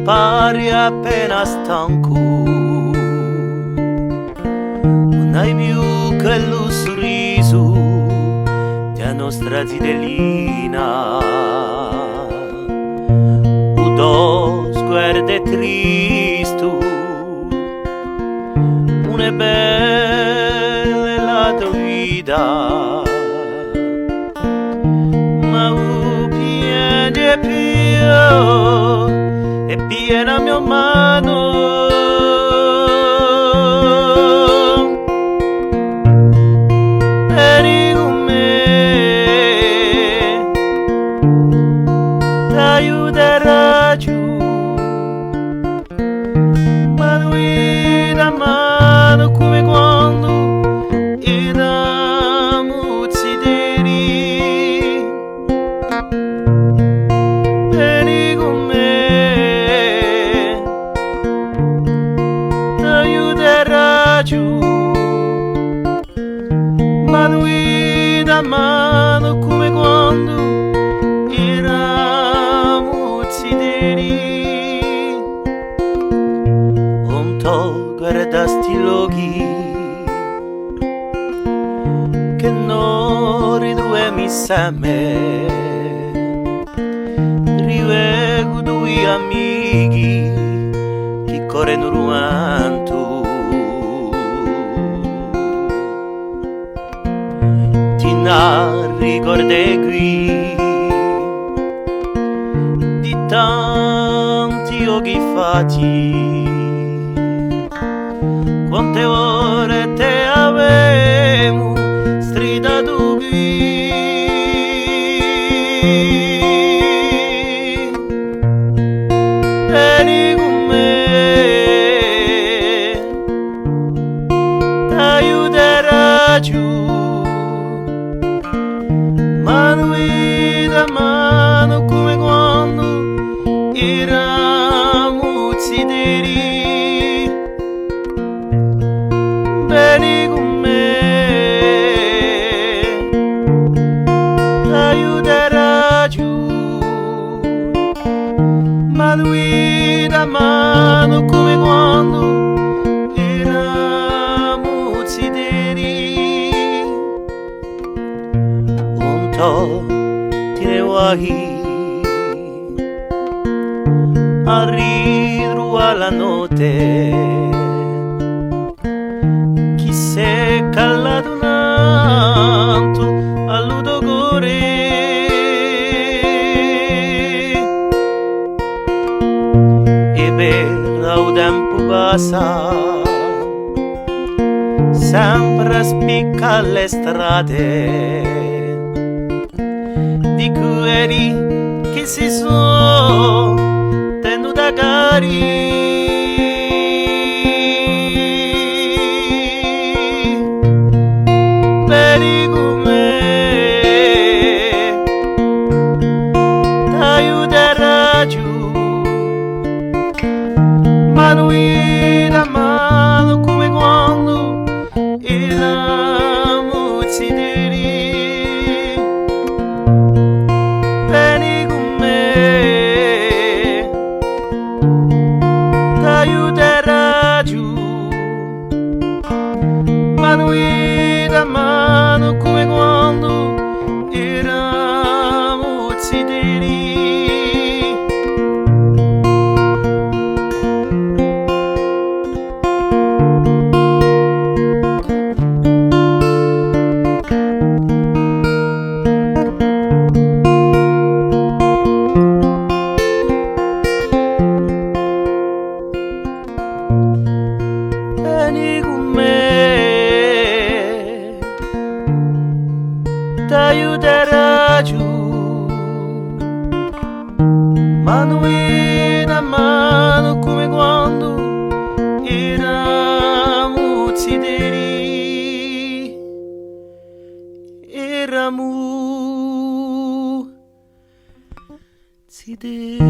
pari appena stanco, non hai più quello sorriso della nostra zitellina, udo sguardo è triste, non è bella la tua vita, ma piange più e piena mia mano. Vieni con me, ti aiuterò giù, mano in mano come quando eravamo ziteri. Vieni con me, ti aiuterò giù, mano in mano come quando eravamo ziteri. Un to guarda sti luoghi che non ritroviamo insieme, rivego due amici che corrono ruanto. Ti ricordi qui di tanti occhi fatti, quante ore te avevo stridato qui. Vieni con me, ti aiuterò giù, mano in mano come quando eravamo ziteri. Vieni con me, ti aiuterò giù, mano in mano come quando eravamo ziteri. Un to te ne vuoi a ritrovare la notte, chi si è callato tanto all'udogore, e per il tempo passa sempre spicca le strade di quelli che si sono tenuti cari. Vieni con me, ti aiuterò giù, mano in mano come quando eravamo ziteri. Vieni con me, ti aiuterò giù, mano in mano come quando eravamo ziteri. Vieni con me, ti aiuterò giù, mano in mano come quando eravamo ziteri. Eravamo ziteri.